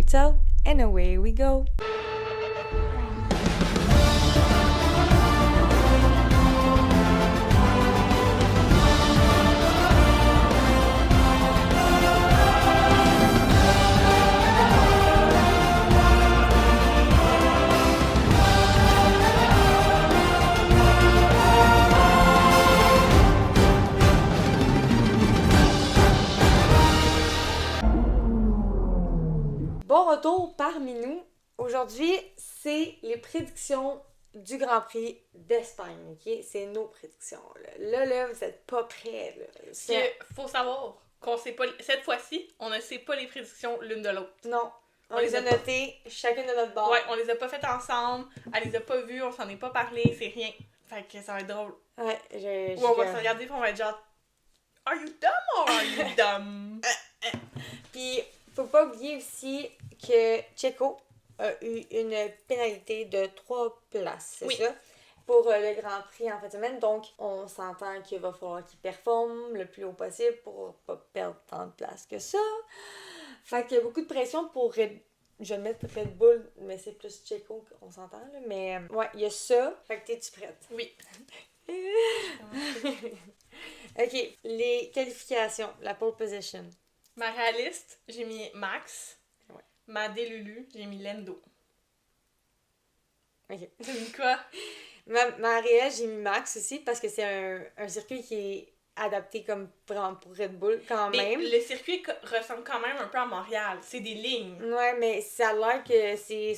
lights out, and away we go. Bon retour parmi nous. Aujourd'hui, c'est les prédictions du Grand Prix d'Espagne, ok? C'est nos prédictions, là. Là, vous êtes pas prêts, là. Faut savoir qu'on sait pas... Cette fois-ci, on ne sait pas les prédictions l'une de l'autre. Non. On les a notées, chacune de notre bord. Ouais, on les a pas faites ensemble, elle les a pas vues, on s'en est pas parlé, c'est rien. Fait que ça va être drôle. Ouais, Ou on va se regarder et on va être genre... Are you dumb or are you dumb? Puis, faut pas oublier aussi que Checo a eu une pénalité de 3 places, c'est ça? Pour le Grand Prix en fin de semaine. Donc, on s'entend qu'il va falloir qu'il performe le plus haut possible pour pas perdre tant de places que ça. Fait qu'il y a beaucoup de pression pour je vais mettre Red Bull, mais c'est plus Checo qu'on s'entend, là. Mais ouais, il y a ça. Fait que t'es-tu prête? Oui. Ok, les qualifications, la pole position. Ma réaliste, j'ai mis Max. Ouais. Ma délulu, j'ai mis Lando. Ok. T'as mis quoi? Ma réelle, j'ai mis Max aussi parce que c'est un circuit qui est adapté comme vraiment pour Red Bull quand même. Le circuit ressemble quand même un peu à Montréal. C'est des lignes. Ouais, mais ça a l'air que ils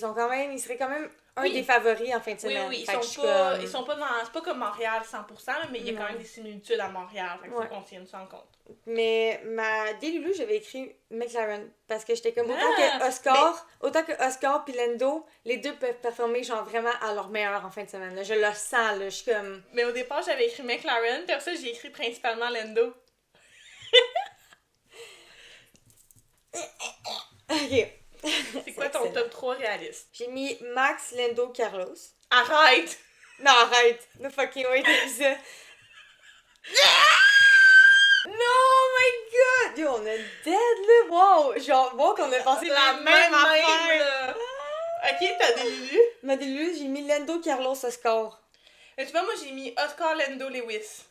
seraient quand même un des favoris en fin de semaine. Oui, ils sont pas dans... C'est pas comme Montréal 100%, mais il y a quand même des similitudes à Montréal. Fait qu'il faut qu'on tienne ça en compte. Mais ma délulu, j'avais écrit McLaren parce que j'étais comme autant que Oscar puis Lando, les deux peuvent performer genre vraiment à leur meilleur en fin de semaine. Là. Je le sens, là, je suis comme... Mais au départ, j'avais écrit McLaren, puis après ça, j'ai écrit principalement Lando. Ok. C'est quoi ton top 3 réaliste? J'ai mis Max, Lando, Carlos. Arrête! Non, arrête! No fucking way, t'as vu ça? No, my god! Yo, on est dead, là! Wow! Genre, bon qu'on a pensé la même affaire! Là. Ok, t'as délulu? Ma délulu, j'ai mis Lando, Carlos, Oscar. Mais tu vois, moi, j'ai mis Oscar, Lando, Lewis.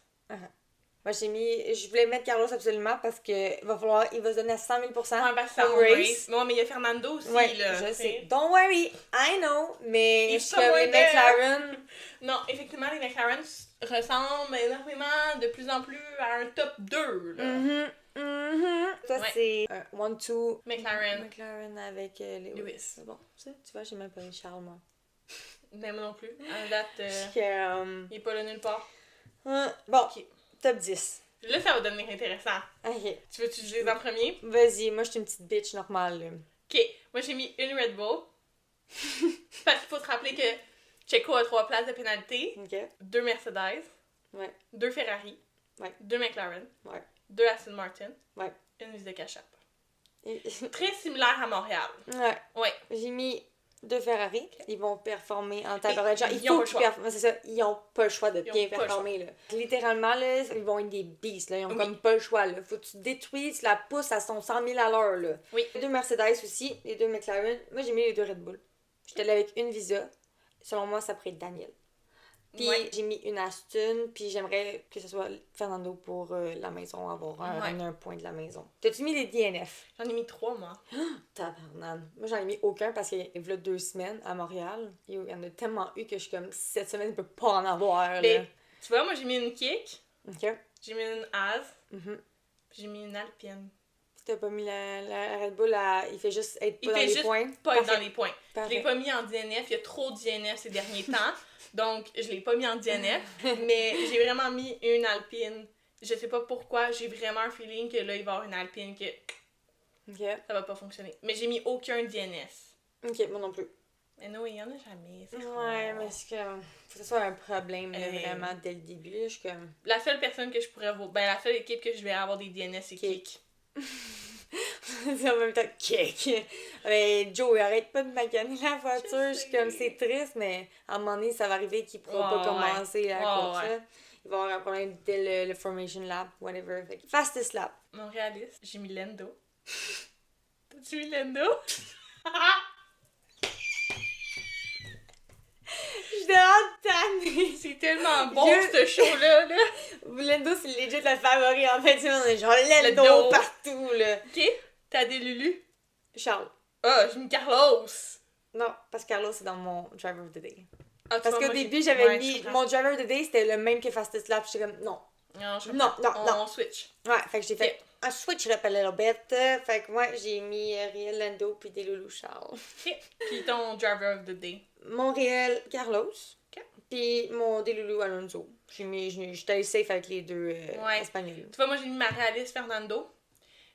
Moi, je voulais mettre Carlos absolument parce que il va se donner à 100 000 Ouais, parce que c'est home race. Ouais, mais il y a Fernando aussi, ouais, là. Je sais. Don't worry, I know, mais Ils je suis sont comme les there. McLaren. Non, effectivement, les McLaren ressemblent énormément, de plus en plus, à un top 2, là. Toi, c'est un 1-2 McLaren avec Lewis. C'est bon, tu vois, j'ai même pas mis Charles, moi. Mais moi non plus. À date, il est pas là nulle part. Bon, Ok. top 10. Là, ça va devenir intéressant. Ok. Tu veux-tu les en premier? Vas-y, moi, je suis une petite bitch normale, là. Ok, moi j'ai mis une Red Bull. Parce qu'il faut se rappeler que Checo a 3 places de pénalité. Ok. 2 Mercedes. Ouais. 2 Ferrari. Ouais. 2 McLaren. Ouais. 2 Aston Martin. Ouais. Une liste de catch-up. Ouais. Très similaire à Montréal. Ouais. J'ai mis 2 Ferrari. Okay. Ils vont performer en tabac. Genre, ils ont pas le choix. C'est ça, ils ont pas le choix de bien performer, là. Littéralement, là, ils vont être des beasts, là. Ils ont comme pas le choix, là. Faut que tu détruises la pousse à son 100 000 à l'heure, là. Oui. Les 2 Mercedes aussi, les 2 McLaren. Moi, j'ai mis les 2 Red Bull. J'étais là avec une Visa. Selon moi, ça pourrait être Daniel. Puis j'ai mis une Aston, puis j'aimerais que ce soit Fernando pour la maison, avoir un point de la maison. T'as-tu mis les DNF? J'en ai mis 3, moi. Tabarnane. Moi, j'en ai mis aucun parce qu'il y a 2 semaines à Montréal. Il y en a tellement eu que je suis comme, cette semaine, il peut pas en avoir. Mais, là. tu vois, moi, j'ai mis une Kick. OK. J'ai mis une Az. Mm-hmm. J'ai mis une Alpine. T'as pas mis la Red Bull, il fait juste être pas dans les points? Il fait juste pas être dans les points. Parfait. Je l'ai pas mis en DNF. Il y a trop de DNF ces derniers temps. Donc, je l'ai pas mis en DNF. Mais j'ai vraiment mis une Alpine. Je sais pas pourquoi. J'ai vraiment un feeling que là, il va y avoir une Alpine que ça va pas fonctionner. Mais j'ai mis aucun DNS. OK, moi non plus. Mais non, il y en a jamais. Ouais, mais c'est comme... Faut que ce soit un problème, là, vraiment, dès le début. Là, je suis comme... La seule personne que je pourrais voir... Ben, la seule équipe que je vais avoir des DNS, c'est Kick. C'est en même temps Kick. Mais Joe, arrête pas de maganer la voiture. Je suis comme, c'est triste, mais à un moment donné, ça va arriver qu'il pourra pas commencer la course. Là. Il va avoir un problème dès le Formation Lap, whatever. Fait que fastest lap. Mon réaliste, j'ai mis Lando. T'as-tu mis Lando? J'étais tannée. C'est tellement bon, ce show-là, là. Lendo, c'est legit le favori, en fait. On est genre Le Lendo dos. partout, là. OK, t'as des Lulu. Charles. Ah, j'ai mis Carlos. Non, parce que Carlos, c'est dans mon Driver of the Day. Ah, tu Parce vois, qu'au moi, début, j'ai- j'avais ouais, mis... je comprends. Mon Driver of the Day, c'était le même que Fastest Lap. J'étais comme, non. Non, je Non, comprends. non, non. On switch. Ouais, fait que j'ai fait... Ok. Un switch, je l'appelle la bête. Fait que moi, j'ai mis Riel Lando puis des Loulou Charles. OK. Puis ton driver of the day. Mon Riel, Carlos. Ok. Puis mon Delulu Alonso. J'étais allée safe avec les deux Ouais. espagnols. Tu vois, moi, j'ai mis Marie-Alice Fernando.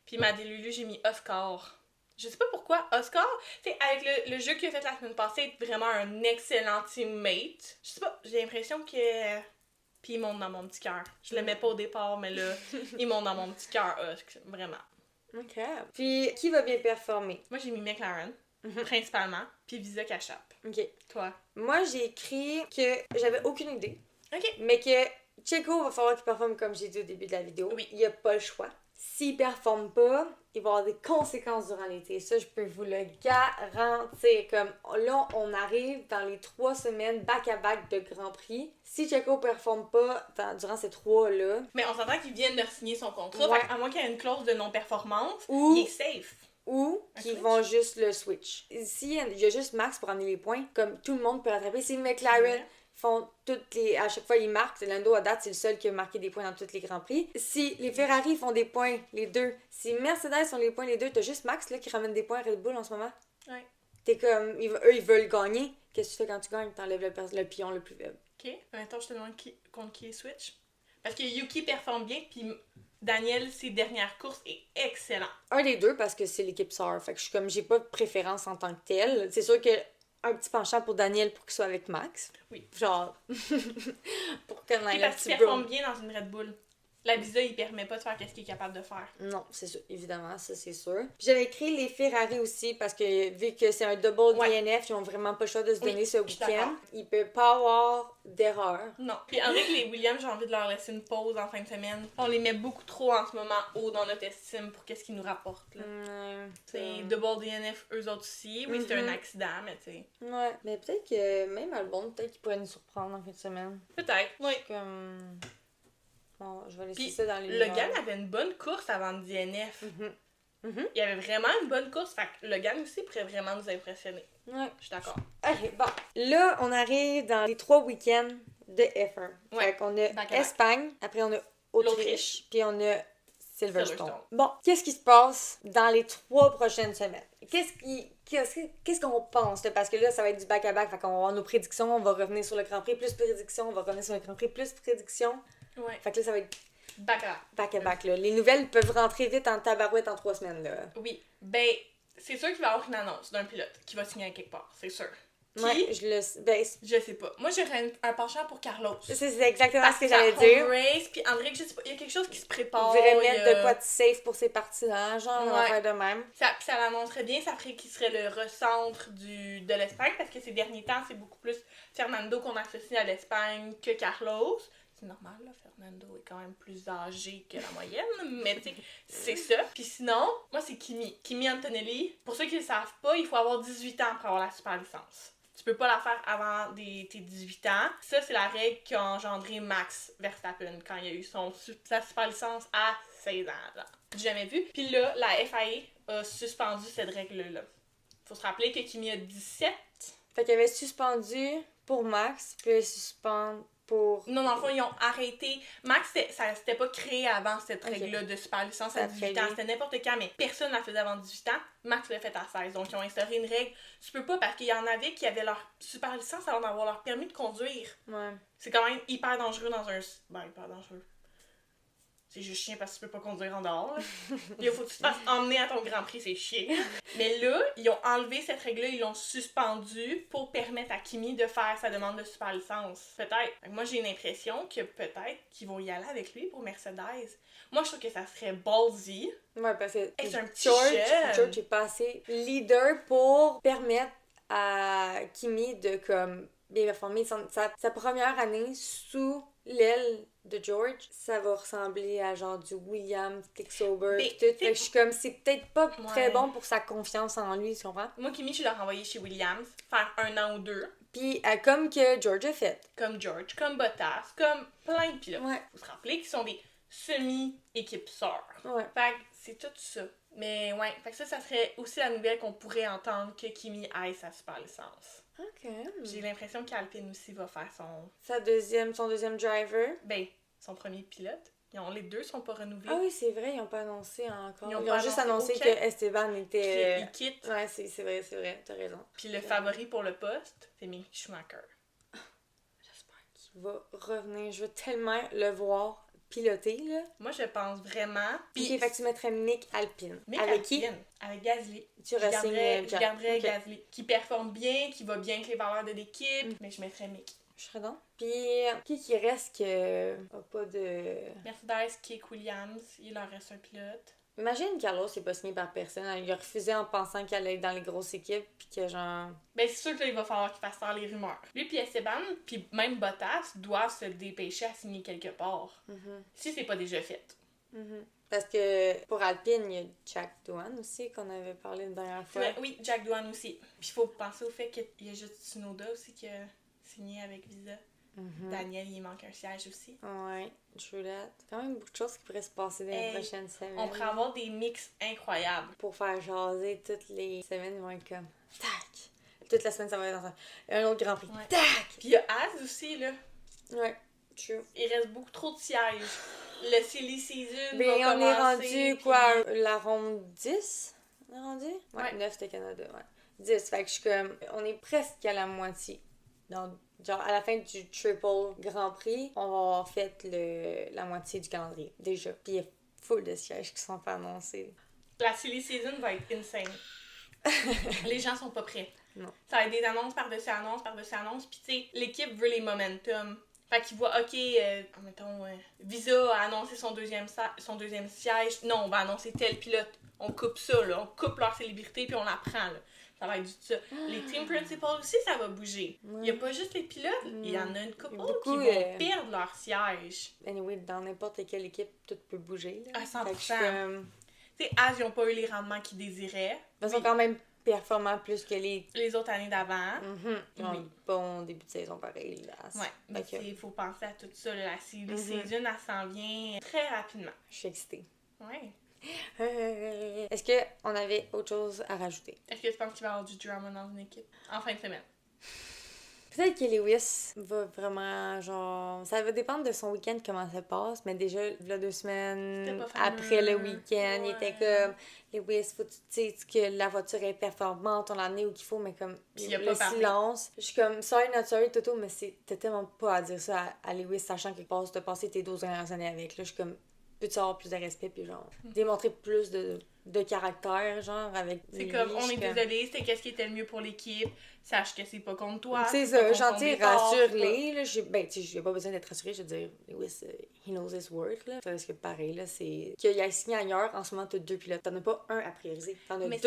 Puis ma Delulu, j'ai mis Oscar. Je sais pas pourquoi. Oscar, tu sais, avec le jeu qu'il a fait la semaine passée, est vraiment un excellent teammate. Je sais pas, j'ai l'impression que... Puis il monte dans mon petit cœur. Je l'aimais pas au départ, mais là, il monte dans mon petit cœur, vraiment. OK. Puis qui va bien performer? Moi, j'ai mis McLaren, principalement, puis Visa Cash App. OK. Toi? Moi, j'ai écrit que j'avais aucune idée. OK. Mais que Checo va falloir qu'il performe comme j'ai dit au début de la vidéo. Oui. Il n'y a pas le choix. S'il performe pas, il va y avoir des conséquences durant l'été. Ça, je peux vous le garantir. Comme là, on arrive dans les 3 semaines back-à-back de Grand Prix. Si Checo performe pas durant ces 3-là, Mais on s'entend qu'il vienne de signer son contrat, Ouais. fait à moins qu'il y ait une clause de non-performance, Ou- il est safe. ou Un qu'ils switch? vont juste le switch. S'il y a juste Max pour amener les points, comme tout le monde peut rattraper, si McLaren Ouais. font toutes les... À chaque fois, ils marquent. Lando, à date, c'est le seul qui a marqué des points dans tous les Grands Prix. Si les Ferrari font des points, les deux. Si Mercedes font les points, les deux, t'as juste Max là, qui ramène des points à Red Bull en ce moment. Ouais. T'es comme... Eux, ils veulent gagner. Qu'est-ce que tu fais quand tu gagnes? T'enlèves le pion le plus faible. OK. Maintenant, je te demande contre qui est switch. Parce que Yuki performe bien, puis Daniel, ses dernières courses, est excellent. Un des deux, parce que c'est l'équipe SAR. Fait que je suis comme... J'ai pas de préférence en tant que telle. C'est sûr que un petit penchant pour Daniel pour qu'il soit avec Max. Oui. Genre... pour qu'on Puis aille un parce qu'il petit performe bro. bien dans une Red Bull. La Visa, il permet pas de faire ce qu'il est capable de faire. Non, c'est sûr, évidemment, ça c'est sûr. Puis j'avais écrit les Ferrari aussi parce que vu que c'est un double Ouais. DNF, ils ont vraiment pas le choix de se Oui, donner ce je suis d'accord. week-end. Il peut pas avoir d'erreur. Non. Puis avec les Williams, j'ai envie de leur laisser une pause en fin de semaine. On les met beaucoup trop en ce moment haut dans notre estime pour qu'est-ce qu'ils nous rapportent. Là. C'est double DNF, eux autres aussi. Oui, c'était un accident, mais tu sais. Ouais, mais peut-être que même Albon, peut-être qu'il pourrait nous surprendre en fin de semaine. Peut-être, oui. Comme... Bon, je vais laisser Puis ça dans les Logan avait une bonne course avant le DNF. Mhm. Il y avait vraiment une bonne course. Fait que Logan aussi pourrait vraiment nous impressionner. Ouais. Je suis d'accord. Ok, bon. Là, on arrive dans les 3 week-ends de F1. Ouais. Fait qu'on a Back à back. Espagne, après on a Autriche, L'Autriche. puis on a Silverstone. Silverstone. Bon, qu'est-ce qui se passe dans les 3 prochaines semaines? Qu'est-ce qu'on pense? Là? Parce que là, ça va être du back-à-back. Fait qu'on va avoir nos prédictions, on va revenir sur le Grand Prix, plus prédictions, on va revenir sur le Grand Prix, plus prédictions. Ouais. Fait que là, ça va être Back à back. back-à-back. Là. Les nouvelles peuvent rentrer vite en tabarouette en 3 semaines. Là. Oui. Ben, c'est sûr qu'il va y avoir une annonce d'un pilote qui va signer à quelque part. C'est sûr. Qui? Ouais, je sais pas. Moi, j'aurais un penchant pour Carlos. c'est exactement Parce ce que la j'allais home dire. race, puis André, je sais pas, il y a quelque chose qui se prépare. On devrait il y mettre a- de quoi de safe pour ces parties-là, genre, on va Ouais. faire de même. Ça l'annoncerait bien, ça ferait qu'il serait le recentre de l'Espagne, parce que ces derniers temps, c'est beaucoup plus Fernando qu'on associe à l'Espagne que Carlos. C'est normal, là, Fernando est quand même plus âgé que la moyenne, mais tu sais, c'est ça. Puis sinon, moi, c'est Kimi. Kimi Antonelli. Pour ceux qui le savent pas, il faut avoir 18 ans pour avoir la super licence. Tu peux pas la faire avant tes 18 ans. Ça, c'est la règle qui a engendré Max Verstappen quand il a eu sa super licence à 16 ans. Là. J'ai jamais vu. Puis là, la FIA a suspendu cette règle-là. Faut se rappeler que Kimi a 17. Fait qu'il avait suspendu pour Max, puis suspendre pour... Non, dans le fond, ils ont arrêté. Max, ça s'était pas créé avant cette Ok. règle-là de super licence Ça à 18 ans. fait C'était n'importe quand, mais personne ne la faisait avant 18 ans. Max l'a fait à 16. Donc, ils ont instauré une règle. Tu peux pas, parce qu'il y en avait qui avaient leur super licence avant d'avoir leur permis de conduire. Ouais. C'est quand même hyper dangereux dans un... Ben, hyper dangereux. C'est juste chiant parce que tu peux pas conduire en dehors. Là. Il faut que tu te fasses emmener à ton Grand Prix, c'est chiant. Mais là, ils ont enlevé cette règle-là, ils l'ont suspendue pour permettre à Kimi de faire sa demande de super licence. Peut-être. Moi, j'ai une impression que peut-être qu'ils vont y aller avec lui pour Mercedes. Moi, je trouve que ça serait ballsy. Ouais, parce que Hey, c'est un petit jeune. George est pas assez leader pour permettre à Kimi de, comme, bien performer. Sa première année sous l'aile de George, ça va ressembler à genre du Williams, Kick Sober, pis tout. Fait que je suis comme, c'est peut-être pas très bon pour sa confiance en lui, tu comprends? Moi, Kimi, je l'ai renvoyé chez Williams, faire 1 an ou 2. Puis comme que George a fait. Comme George, comme Bottas, comme plein de pilotes. Ouais. Faut se rappeler qu'ils sont des semi-équipes sœurs. Ouais. Fait que c'est tout ça. Mais ouais, fait que ça serait aussi la nouvelle qu'on pourrait entendre que Kimi aille sa super licence. Ok. J'ai l'impression qu'Alpine aussi va faire son deuxième driver. Ben, son premier pilote. Les deux sont pas renouvelés. Ah oui, c'est vrai, ils ont pas annoncé encore. Ils ont juste annoncé que Esteban était... Il quitte. Ouais, c'est vrai, t'as raison. Puis le favori pour le poste, c'est Mick Schumacher. J'espère qu'il va revenir. Je veux tellement le voir piloter, là. Moi, je pense vraiment. Puis, fait que tu mettrais Mick Alpine. Mick avec Alpine, qui? Avec Gasly. Tu Je garderais okay. Gasly. Qui performe bien, qui va bien avec les valeurs de l'équipe, mais je mettrais Mick. Je serais donc. Puis, qui reste que a pas de... Mercedes, Kick, Williams, il leur reste un pilote. Imagine Carlos n'est pas signé par personne. Il a refusé en pensant qu'elle allait être dans les grosses équipes, puis que genre... Ben, c'est sûr qu'il va falloir qu'il fasse taire les rumeurs. Lui puis Esteban, puis même Bottas, doivent se dépêcher à signer quelque part. Si c'est pas déjà fait. Parce que pour Alpine, il y a Jack Doohan aussi, qu'on avait parlé une dernière fois. Oui, Jack Doohan aussi. Puis il faut penser au fait qu'il y a juste Tsunoda aussi qui a signé avec Visa. Daniel, il manque un siège aussi. Ouais, true that. Quand même beaucoup de choses qui pourraient se passer dans les prochaines semaines. On pourrait avoir des mix incroyables. Pour faire jaser toutes les semaines, ils vont être comme tac! Toute la semaine, ça va être dans un autre Grand Prix. Ouais. Tac! Puis il y a Az aussi, là. Ouais, true. Il reste beaucoup trop de sièges. Le silly season Ben, va on est commencer, rendu, quoi, la ronde 10? On est rendu? Ouais, 9 c'était Canada, ouais. 10, fait que je suis comme, on est presque à la moitié. Donc, genre, à la fin du triple Grand Prix, on va avoir fait la moitié du calendrier, déjà. Puis il y a full de sièges qui sont pas annoncés. La silly season va être insane. Les gens sont pas prêts. Non. Ça va être des annonces par-dessus annonces, par-dessus annonces. Puis tu sais, l'équipe veut les momentum. Fait qu'ils voient, ok, mettons, Visa a annoncé son deuxième siège. Non, on va annoncer tel pilote. On coupe ça, là. On coupe leur célébrité puis on la prend, là. Ça va être du ça. Les team principals aussi, ça va bouger. Il n'y a pas juste les pilotes, il y en a une couple qui vont perdre leur siège. Anyway, dans n'importe quelle équipe, tout peut bouger. Là. À 100%. Tu sais, ils n'ont pas eu les rendements qu'ils désiraient. Ils sont quand même performants plus que les autres années d'avant. Ils ont un bon début de saison pareil. Là. Ouais, mais il faut penser à tout ça. Là. La saison, elle s'en vient très rapidement. Je suis excitée. Ouais. Est-ce qu'on avait autre chose à rajouter? Est-ce que tu penses qu'il va y avoir du drama dans une équipe en fin de semaine? Peut-être que Lewis va vraiment, genre... Ça va dépendre de son week-end, comment ça passe, mais déjà, il y a 2 semaines, après le week-end, il était comme... Lewis, faut que tu sais que la voiture est performante, on l'en est où qu'il faut, mais comme le silence. Je suis comme, sorry, not sorry, Toto, mais t'as tellement pas à dire ça à Lewis, sachant qu'il passe de passer tes 12 dernières années avec. Là, je suis comme... Peux-tu avoir plus de respect, puis genre, démontrer plus de caractère, genre, avec c'est comme, on est désolé, c'était qu'est-ce qui était le mieux pour l'équipe, sache que c'est pas contre toi. C'est ça, gentil, rassure-les, là, j'ai pas besoin d'être rassurée, je veux dire, Lewis, he knows his worth, là, parce que pareil, là, c'est, qu'il ait signé ailleurs, en ce moment, t'as 2 pilotes, t'en as pas un à prioriser, t'en as 2. Mais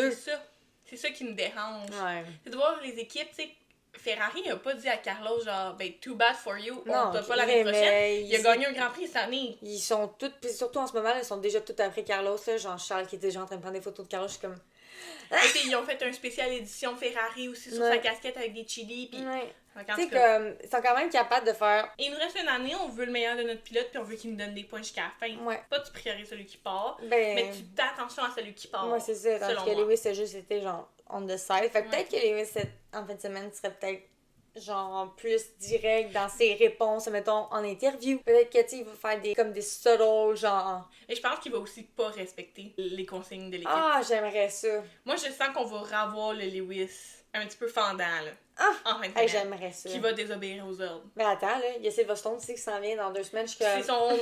c'est ça qui me dérange. Ouais. C'est de voir les équipes, tu sais, Ferrari n'a pas dit à Carlos, genre, ben, too bad for you, on t'a pas l'année prochaine. Il a gagné un Grand Prix cette année. Ils sont toutes, puis surtout en ce moment, ils sont déjà toutes après Carlos, là, genre Charles qui est déjà en train de prendre des photos de Carlos, je suis comme... Ils ont fait un spécial édition Ferrari aussi sur sa casquette avec des chili, puis... Tu sais, comme, ils sont quand même capables de faire... Il nous reste une année, on veut le meilleur de notre pilote, puis on veut qu'il nous donne des points jusqu'à la fin. Ouais. Pas tu priorises celui qui part, mais tu fais attention à celui qui part. Ouais, c'est ça, tandis que Lewis a juste été, genre, on the side. Fait que peut-être que Lewis, en fin de semaine, serait peut-être genre plus direct dans ses réponses, mettons, en interview. Peut-être que, tu sais, il va faire des subtle, genre... Et je pense qu'il va aussi pas respecter les consignes de l'équipe. Ah, j'aimerais ça. Moi, je sens qu'on va revoir le Lewis un petit peu fendant, là. En fin de semaine. J'aimerais ça. Qui va désobéir aux ordres. Mais attends, là, il y a Silverstone, tu sais, qui s'en vient dans 2 semaines. Je suis comme...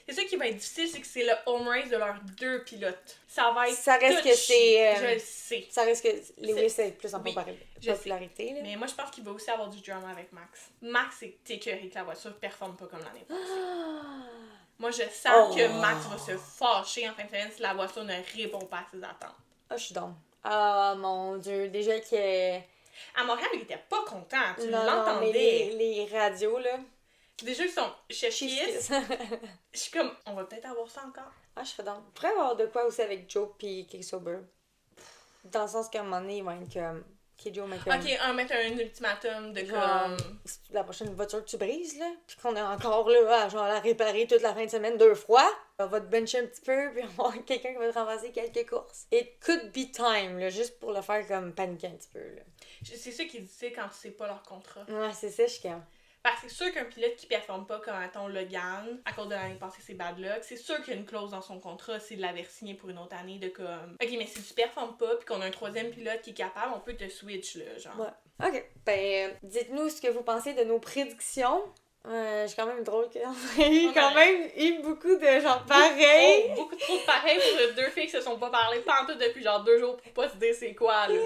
C'est ça qui va être difficile, c'est que c'est le home race de leurs 2 pilotes. Ça va être ça reste que c'est... je le sais. Ça reste que Lewis est plus en popularité. Là. Mais moi, je pense qu'il va aussi avoir du drama avec Max. Max est écœuré que la voiture ne performe pas comme l'année passée. Moi, je sens que Max va se fâcher en fin de semaine si la voiture ne répond pas à ses attentes. Ah, je suis donc. Ah, mon Dieu. Déjà que... À Montréal, il était pas content. Tu Non, l'entendais. mais les radios, là. Déjà, ils sont Chef Kiss. Je suis comme, on va peut-être avoir ça encore. Ah, je serais dans. On pourrait avoir de quoi aussi avec Joe pis Cake Sober. Dans le sens qu'à un moment donné, ils vont être comme. Ok, Joe, mais comme. Ok, on mettre un ultimatum de genre, comme. la prochaine voiture que tu brises, là, pis qu'on est encore là, à genre la réparer toute la fin de semaine 2 fois, on va te bencher un petit peu, puis on va avoir quelqu'un qui va te ramasser quelques courses. It could be time, là, juste pour le faire comme paniquer un petit peu, là. C'est ça qu'ils disaient quand tu sais pas leur contrat. Ouais, c'est ça, je suis comme. Parce que c'est sûr qu'un pilote qui performe pas comme, mettons, Logan, à cause de l'année passée, c'est bad luck, c'est sûr qu'il y a une clause dans son contrat s'il l'avait signé pour une autre année de comme, ok, mais si tu performes pas pis qu'on a un troisième pilote qui est capable, on peut te switch, là, genre. Ouais. Ok. Ben, dites-nous ce que vous pensez de nos prédictions. J'ai quand même drôle qu'on ait quand même eu beaucoup de gens pareils. Beaucoup trop de pareils pour deux filles qui se sont pas parlé pantoute depuis genre 2 jours pour pas se dire c'est quoi, là.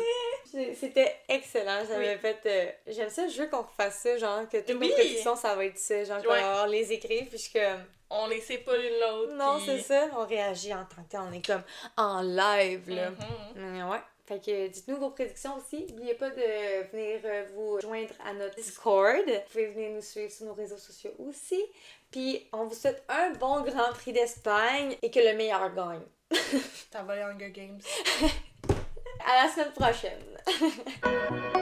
C'était excellent, j'avais fait... j'aime ça, je veux qu'on refasse ça, genre, que toutes nos prédictions, ça va être ça, genre, qu'on les écrive, puis je suis comme... On les sait pas l'une l'autre. Non, pis... c'est ça, on réagit en tant que tel, on est comme en live, là. Mais ouais, fait que dites-nous vos prédictions aussi. N'oubliez pas de venir vous joindre à notre Discord. Vous pouvez venir nous suivre sur nos réseaux sociaux aussi. Puis on vous souhaite un bon Grand Prix d'Espagne et que le meilleur gagne. T'as volé Hunger Games. À la semaine prochaine.